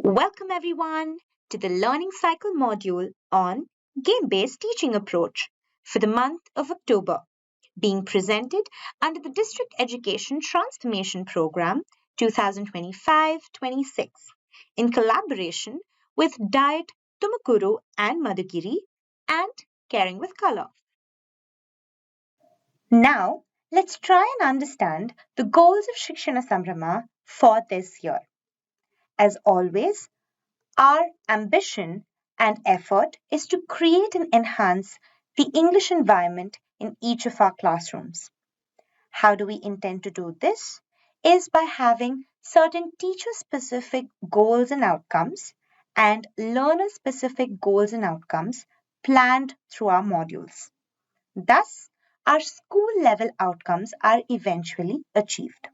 Welcome everyone to the Learning Cycle module on game-based teaching approach for the month of October, being presented under the District Education Transformation Program 2025-26 in collaboration with Diet Tumakuru and Madhugiri and Caring with Color. Now, let's try and understand the goals of Shikshana Sambrama for this year. As always, our ambition and effort is to create and enhance the English environment in each of our classrooms. How do we intend to do this? Is by having certain teacher-specific goals and outcomes and learner-specific goals and outcomes planned through our modules. Thus, our school-level outcomes are eventually achieved.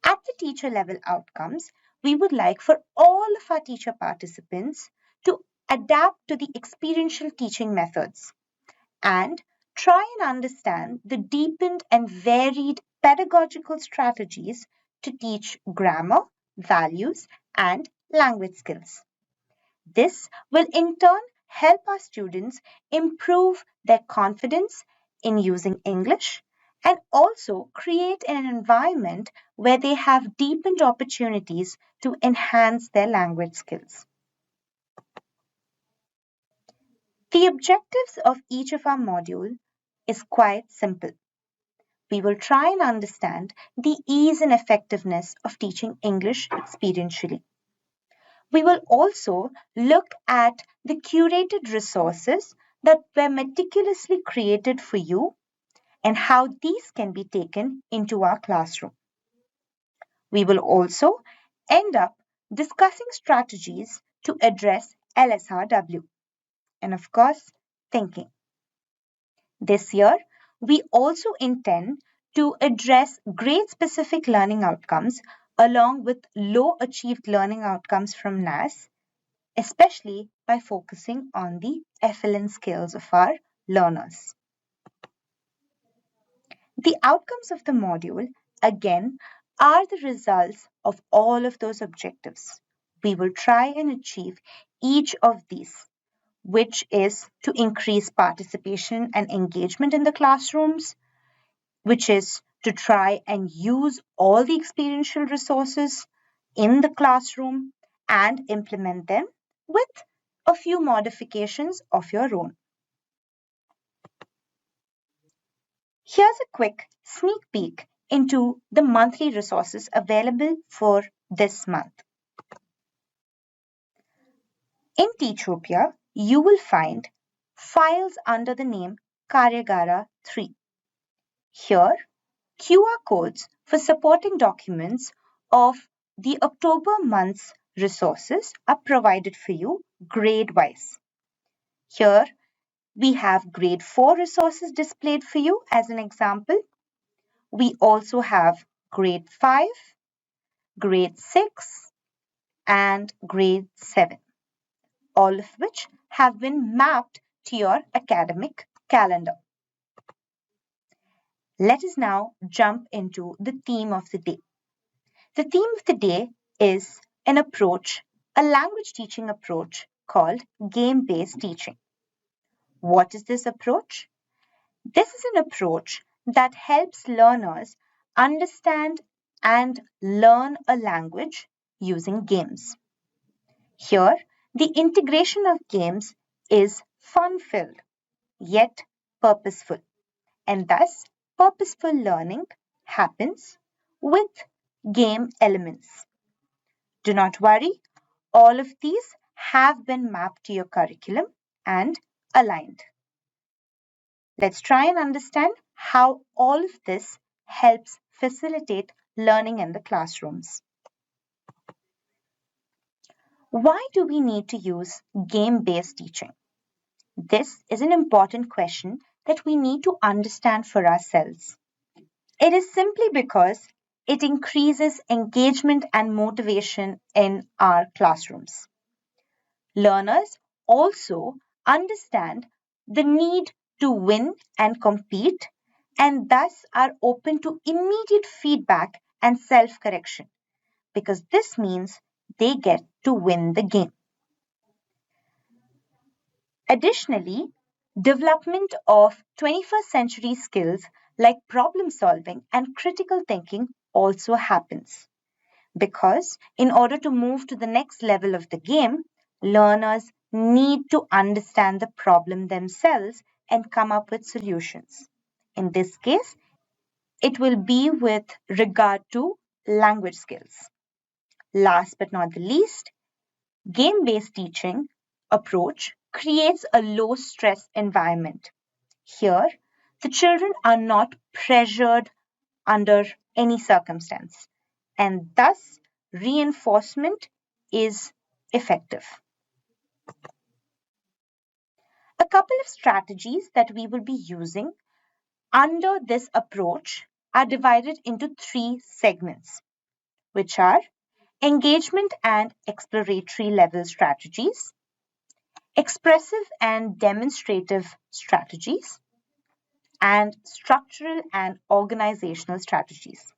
At the teacher level outcomes, we would like for all of our teacher participants to adapt to the experiential teaching methods and try and understand the deepened and varied pedagogical strategies to teach grammar, values, and language skills. This will in turn help our students improve their confidence in using English and also create an environment where they have deepened opportunities to enhance their language skills. The objectives of each of our module is quite simple. We will try and understand the ease and effectiveness of teaching English experientially. We will also look at the curated resources that were meticulously created for you and how these can be taken into our classroom. We will also end up discussing strategies to address LSRW and, of course, thinking. This year, we also intend to address grade-specific learning outcomes along with low achieved learning outcomes from NAS, especially by focusing on the FLN skills of our learners. The outcomes of the module, again, are the results of all of those objectives. We will try and achieve each of these, which is to increase participation and engagement in the classrooms, which is to try and use all the experiential resources in the classroom and implement them with a few modifications of your own. Here's a quick sneak peek into the monthly resources available for this month. In Teachopia, you will find files under the name Karyagara 3. Here, QR codes for supporting documents of the October month's resources are provided for you grade-wise. Here, we have grade 4 resources displayed for you as an example. We also have grade 5, grade 6, and grade 7, all of which have been mapped to your academic calendar. Let us now jump into the theme of the day. The theme of the day is an approach, a language teaching approach called game-based teaching. What is this approach? This is an approach that helps learners understand and learn a language using games. Here, the integration of games is fun-filled, yet purposeful, and thus purposeful learning happens with game elements. Do not worry, all of these have been mapped to your curriculum and aligned. Let's try and understand how all of this helps facilitate learning in the classrooms. Why do we need to use game-based teaching? This is an important question that we need to understand for ourselves. It is simply because it increases engagement and motivation in our classrooms. Learners also understand the need to win and compete and thus are open to immediate feedback and self-correction because this means they get to win the game. Additionally, development of 21st century skills like problem solving and critical thinking also happens. Because in order to move to the next level of the game, learners need to understand the problem themselves and come up with solutions. In this case, it will be with regard to language skills. Last but not the least, game-based teaching approach creates a low-stress environment. Here, the children are not pressured under any circumstance, and thus reinforcement is effective. A couple of strategies that we will be using under this approach are divided into three segments, which are engagement and exploratory level strategies, expressive and demonstrative strategies, and structural and organizational strategies.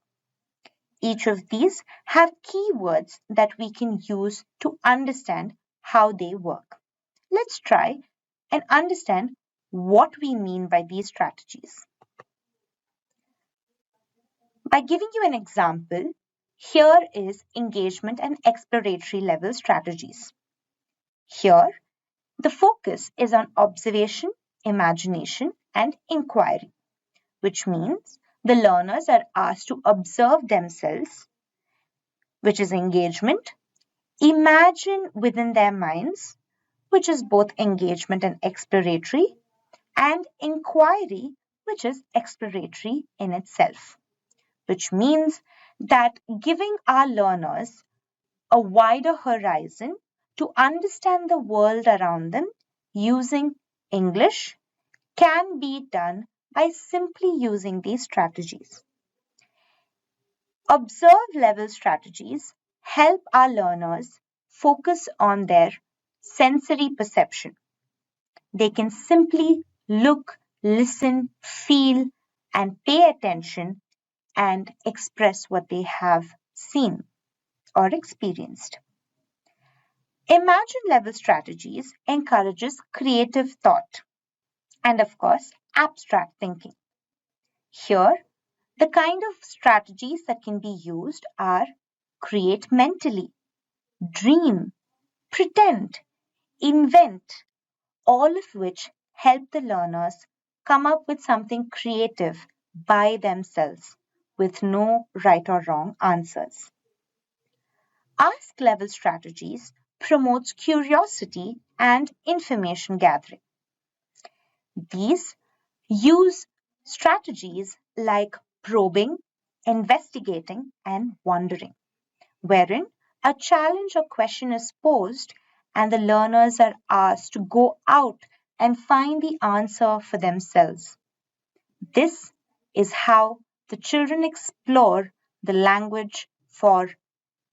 Each of these have keywords that we can use to understand how they work. Let's try and understand what we mean by these strategies. By giving you an example, here is engagement and exploratory level strategies. Here, the focus is on observation, imagination, and inquiry, which means the learners are asked to observe themselves, which is engagement, imagine within their minds, which is both engagement and exploratory, and inquiry, which is exploratory in itself, which means that giving our learners a wider horizon to understand the world around them using English can be done by simply using these strategies. Observe level strategies help our learners focus on their sensory perception. They can simply look, listen, feel, and pay attention and express what they have seen or experienced. Imagine level strategies encourages creative thought and of course abstract thinking. Here, the kind of strategies that can be used are create mentally, dream, pretend, invent, all of which help the learners come up with something creative by themselves with no right or wrong answers. Ask level strategies promotes curiosity and information gathering. These use strategies like probing, investigating, and wondering, wherein a challenge or question is posed and the learners are asked to go out and find the answer for themselves. This is how the children explore the language for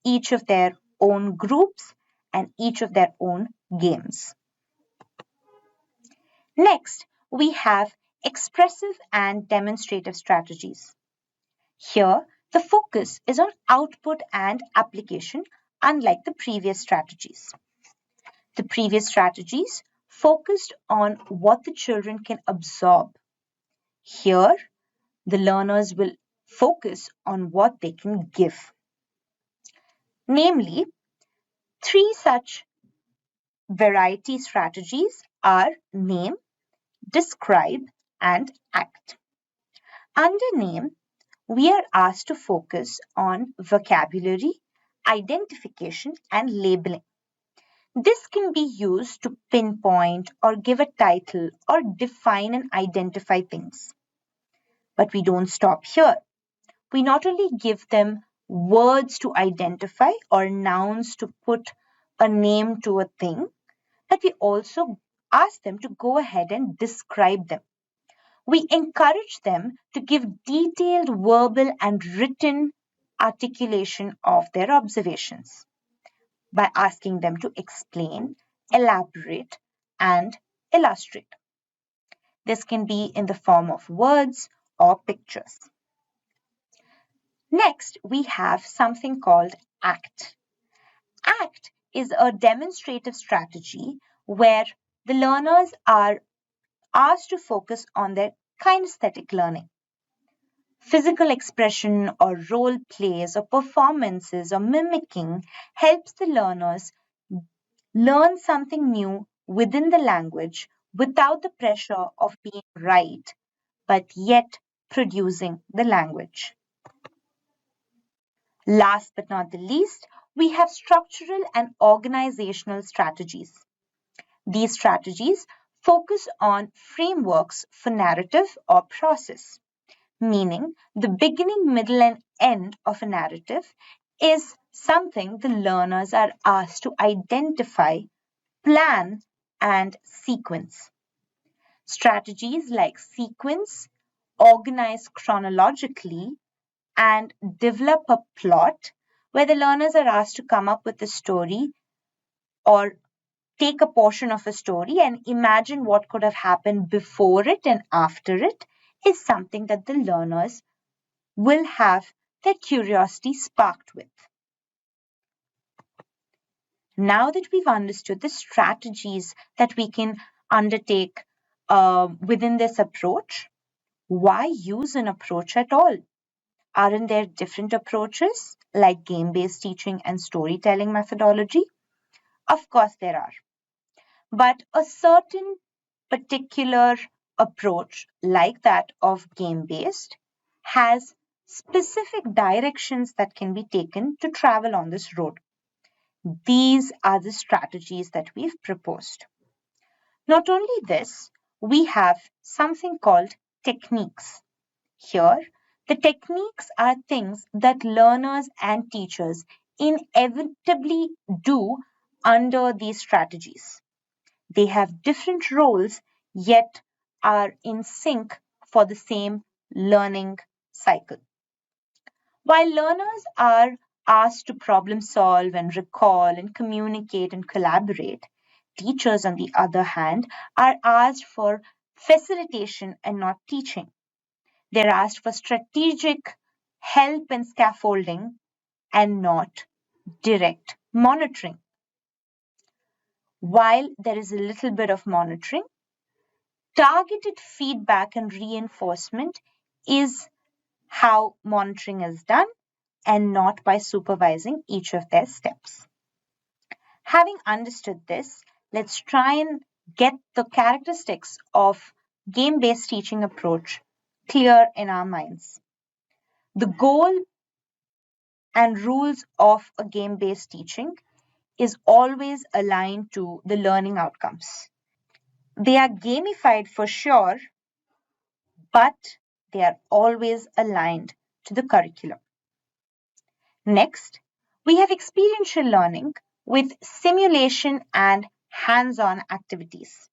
each of their own groups and each of their own games. Next, we have expressive and demonstrative strategies. Here, the focus is on output and application, unlike the previous strategies. The previous strategies focused on what the children can absorb. Here, the learners will focus on what they can give. Namely, three such variety strategies are name, describe, and act. Under name, we are asked to focus on vocabulary, identification, and labeling. This can be used to pinpoint or give a title or define and identify things. But we don't stop here. We not only give them words to identify or nouns to put a name to a thing, but we also ask them to go ahead and describe them. We encourage them to give detailed verbal and written articulation of their observations by asking them to explain, elaborate, and illustrate. This can be in the form of words or pictures. Next, we have something called ACT. ACT is a demonstrative strategy where the learners are asked to focus on their kinesthetic learning. Physical expression or role plays or performances or mimicking helps the learners learn something new within the language without the pressure of being right, but yet producing the language. Last but not the least, we have structural and organizational strategies. These strategies focus on frameworks for narrative or process, meaning the beginning, middle, and end of a narrative is something the learners are asked to identify, plan, and sequence. Strategies like sequence, organize chronologically, and develop a plot where the learners are asked to come up with a story or take a portion of a story and imagine what could have happened before it and after it is something that the learners will have their curiosity sparked with. Now that we've understood the strategies that we can undertake within this approach, why use an approach at all? Aren't there different approaches like game based teaching and storytelling methodology? Of course, there are. But a certain particular approach, like that of game based, has specific directions that can be taken to travel on this road. These are the strategies that we've proposed. Not only this, we have something called techniques. Here, the techniques are things that learners and teachers inevitably do under these strategies. They have different roles, yet are in sync for the same learning cycle. While learners are asked to problem solve and recall and communicate and collaborate, teachers, on the other hand, are asked for facilitation and not teaching. They're asked for strategic help and scaffolding and not direct monitoring. While there is a little bit of monitoring, targeted feedback and reinforcement is how monitoring is done and not by supervising each of their steps. Having understood this, let's try and get the characteristics of game-based teaching approach clear in our minds. The goal and rules of a game-based teaching is always aligned to the learning outcomes. They are gamified for sure, but they are always aligned to the curriculum. Next, we have experiential learning with simulation and hands-on activities.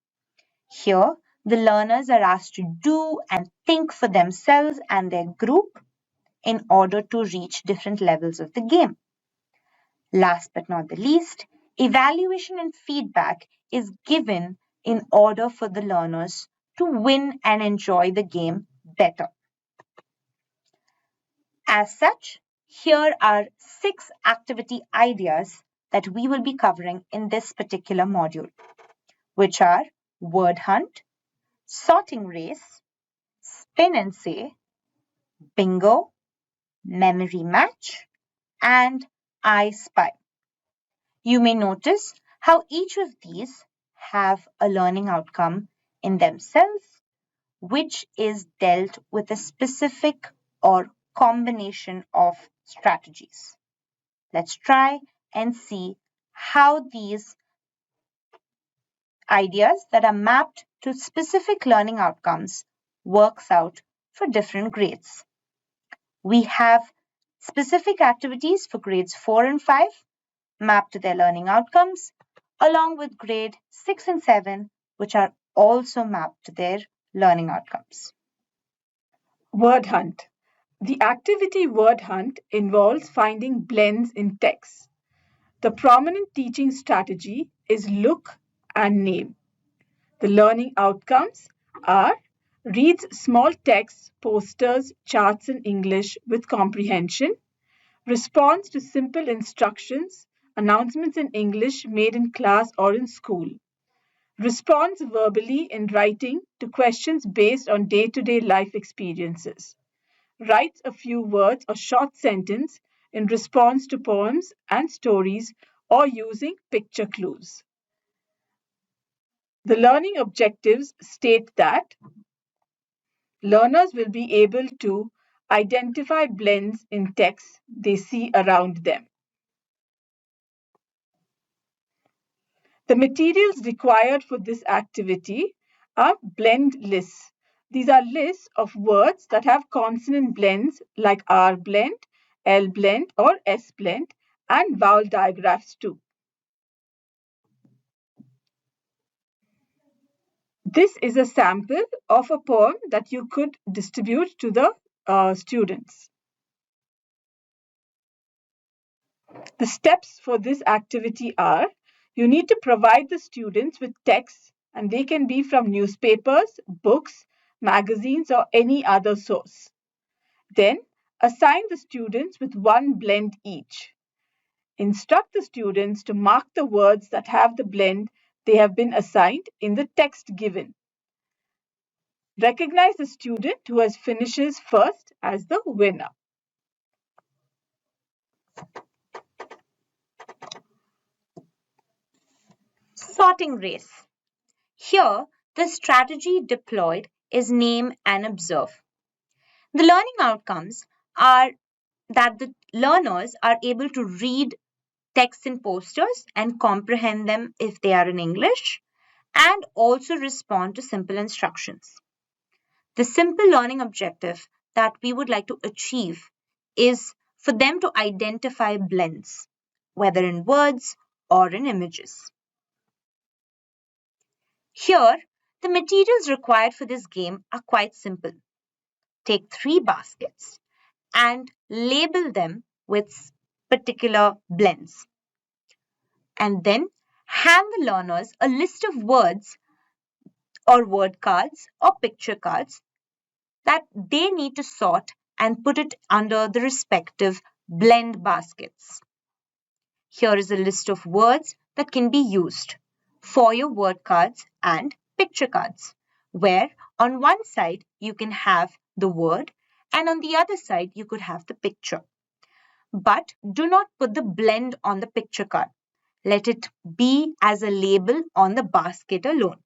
Here, the learners are asked to do and think for themselves and their group in order to reach different levels of the game. Last but not the least, evaluation and feedback is given in order for the learners to win and enjoy the game better. As such, here are 6 activity ideas that we will be covering in this particular module, which are word hunt, sorting race, spin and say, bingo, memory match, and I spy. You may notice how each of these have a learning outcome in themselves, which is dealt with a specific or combination of strategies. Let's try and see how these ideas that are mapped to specific learning outcomes works out for different grades. We have specific activities for grades 4 and 5 mapped to their learning outcomes, along with grade 6 and 7, which are also mapped to their learning outcomes. Word hunt. The activity word hunt involves finding blends in text. The prominent teaching strategy is look and name. The learning outcomes are reads small text, posters, charts in English with comprehension, responds to simple instructions announcements in English made in class or in school. Responds verbally in writing to questions based on day to day life experiences. Writes a few words or short sentence in response to poems and stories or using picture clues. The learning objectives state that learners will be able to identify blends in text they see around them. The materials required for this activity are blend lists. These are lists of words that have consonant blends like R blend, L blend, or S blend, and vowel diagrams too. This is a sample of a poem that you could distribute to the students. The steps for this activity are you need to provide the students with texts, and they can be from newspapers, books, magazines, or any other source. Then assign the students with one blend each. Instruct the students to mark the words that have the blend they have been assigned in the text given. Recognize the student who has finishes first as the winner. Sorting race. Here, the strategy deployed is name and observe. The learning outcomes are that the learners are able to read text in posters and comprehend them if they are in English, and also respond to simple instructions. The simple learning objective that we would like to achieve is for them to identify blends, whether in words or in images. Here, the materials required for this game are quite simple. Take 3 baskets and label them with particular blends. And then hand the learners a list of words or word cards or picture cards that they need to sort and put it under the respective blend baskets. Here is a list of words that can be used for your word cards and picture cards, where on one side you can have the word and on the other side you could have the picture. But do not put the blend on the picture card. Let it be as a label on the basket alone.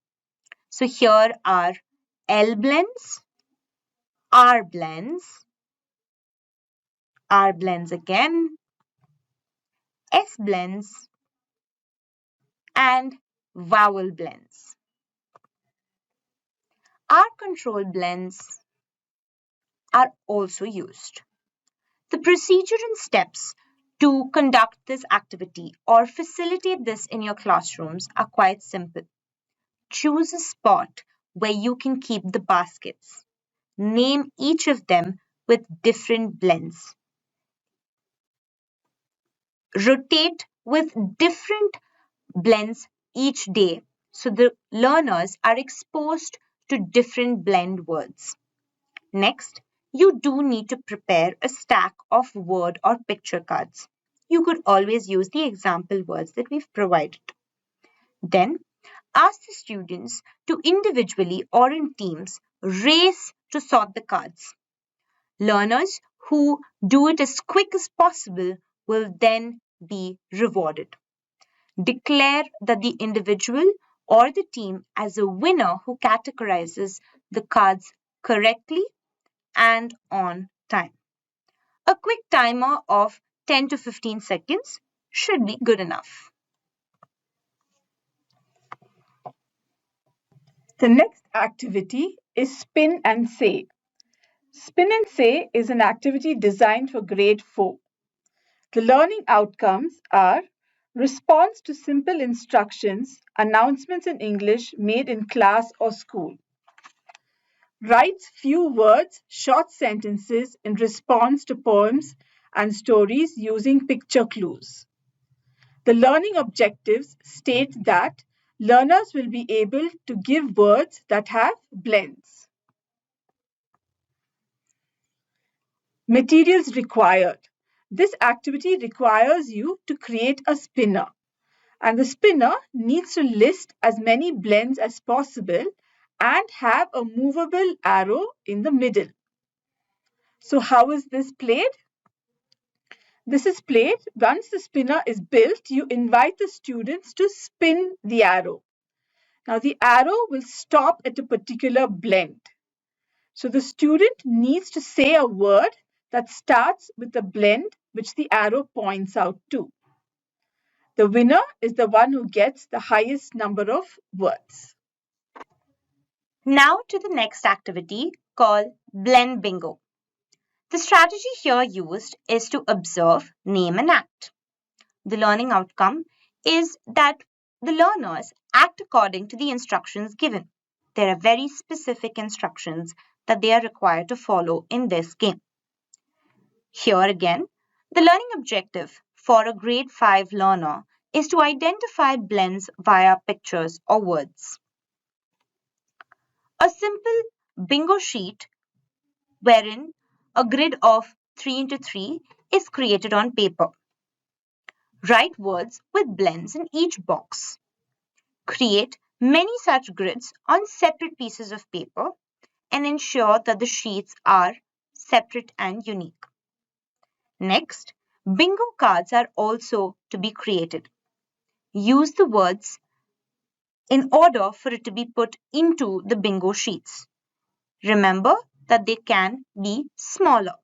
So here are L blends, R blends, R blends again, S blends, and vowel blends. R control blends are also used. The procedure and steps to conduct this activity or facilitate this in your classrooms are quite simple. Choose a spot where you can keep the baskets. Name each of them with different blends. Rotate with different blends each day so the learners are exposed to different blend words. Next, you do need to prepare a stack of word or picture cards. You could always use the example words that we've provided. Then, ask the students to individually or in teams race to sort the cards. Learners who do it as quick as possible will then be rewarded. Declare that the individual or the team as a winner who categorizes the cards correctly and on time. A quick timer of 10 to 15 seconds should be good enough. The next activity is spin and say. Spin and say is an activity designed for grade 4. The learning outcomes are response to simple instructions, announcements in English made in class or school. Writes few words, short sentences in response to poems and stories using picture clues. The learning objectives state that learners will be able to give words that have blends. Materials required. This activity requires you to create a spinner, and the spinner needs to list as many blends as possible and have a movable arrow in the middle. So how is this played? This is played once the spinner is built, you invite the students to spin the arrow. Now the arrow will stop at a particular blend. So the student needs to say a word that starts with the blend which the arrow points out to. The winner is the one who gets the highest number of words. Now to the next activity called Blend Bingo. The strategy here used is to observe, name, and act. The learning outcome is that the learners act according to the instructions given. There are very specific instructions that they are required to follow in this game. Here again, the learning objective for a grade 5 learner is to identify blends via pictures or words. A simple bingo sheet wherein a grid of 3 into 3 is created on paper. Write words with blends in each box. Create many such grids on separate pieces of paper and ensure that the sheets are separate and unique. Next, bingo cards are also to be created. Use the words in order for it to be put into the bingo sheets. Remember that they can be smaller.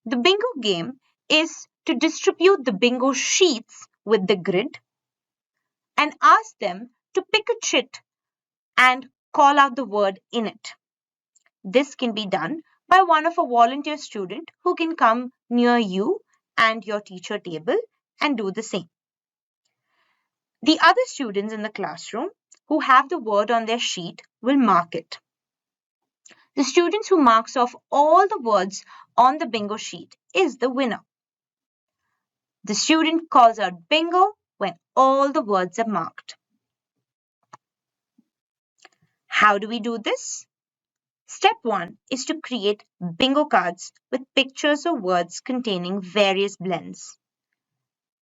The bingo game is to distribute the bingo sheets with the grid and ask them to pick a chit and call out the word in it. This can be done by one of a volunteer student who can come near you and your teacher table and do the same. The other students in the classroom who have the word on their sheet will mark it. The students who marks off all the words on the bingo sheet is the winner. The student calls out bingo when all the words are marked. How do we do this? Step 1 is to create bingo cards with pictures or words containing various blends.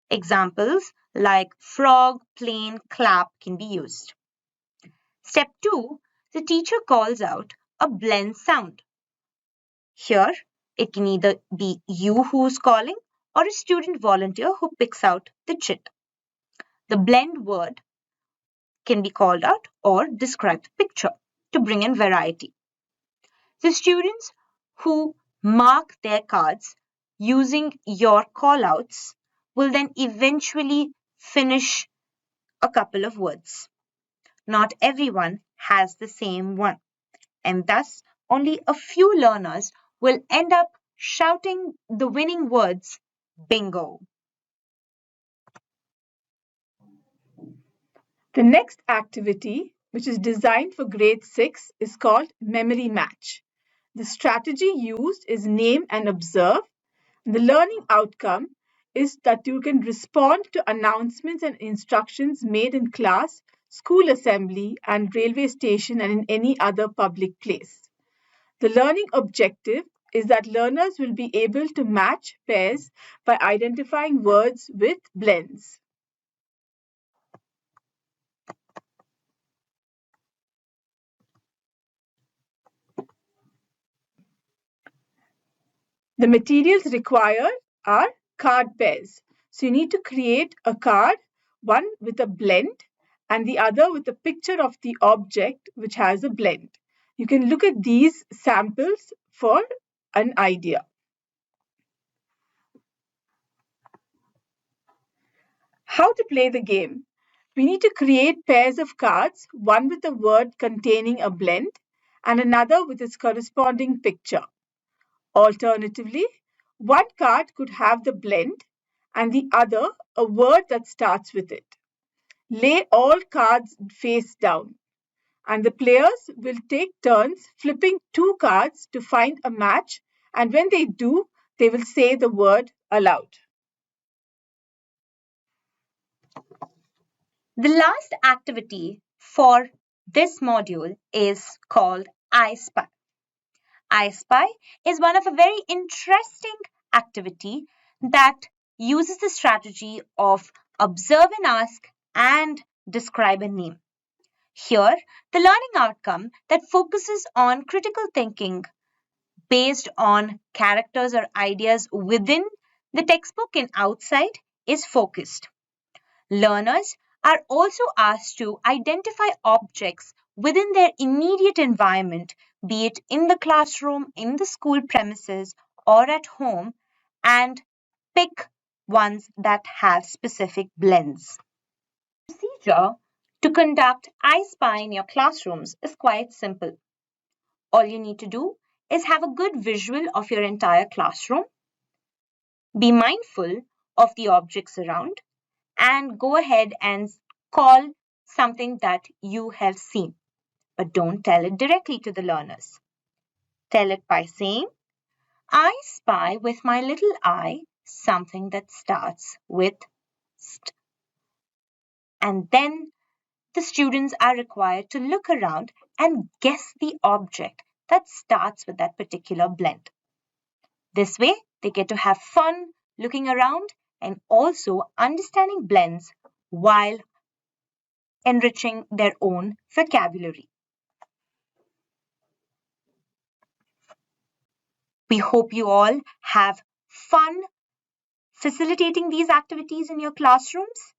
Examples like frog, plane, clap can be used. Step 2, the teacher calls out a blend sound. Here, it can either be you who's calling or a student volunteer who picks out the chit. The blend word can be called out or describe the picture to bring in variety. The students who mark their cards using your callouts will then eventually finish a couple of words. Not everyone has the same one, and thus only a few learners will end up shouting the winning words bingo. The next activity, which is designed for grade 6, is called Memory Match. The strategy used is name and observe. The learning outcome is that you can respond to announcements and instructions made in class, school assembly, and railway station and in any other public place. The learning objective is that learners will be able to match pairs by identifying words with blends. The materials required are card pairs. So you need to create a card, one with a blend and the other with a picture of the object which has a blend. You can look at these samples for an idea. How to play the game? We need to create pairs of cards, one with a word containing a blend and another with its corresponding picture. Alternatively, one card could have the blend and the other a word that starts with it. Lay all cards face down, and the players will take turns flipping two cards to find a match, and when they do, they will say the word aloud. The last activity for this module is called I Spy. I Spy is one of a very interesting activity that uses the strategy of observe and ask and describe a name. Here, the learning outcome that focuses on critical thinking based on characters or ideas within the textbook and outside is focused. Learners are also asked to identify objects within their immediate environment, be it in the classroom, in the school premises, or at home, and pick ones that have specific blends. Procedure to conduct I Spy in your classrooms is quite simple. All you need to do is have a good visual of your entire classroom, be mindful of the objects around, and go ahead and call something that you have seen. But don't tell it directly to the learners. Tell it by saying, I spy with my little eye something that starts with st. And then the students are required to look around and guess the object that starts with that particular blend. This way, they get to have fun looking around and also understanding blends while enriching their own vocabulary. We hope you all have fun facilitating these activities in your classrooms,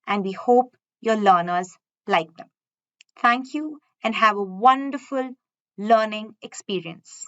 and we hope your learners like them. Thank you and have a wonderful learning experience.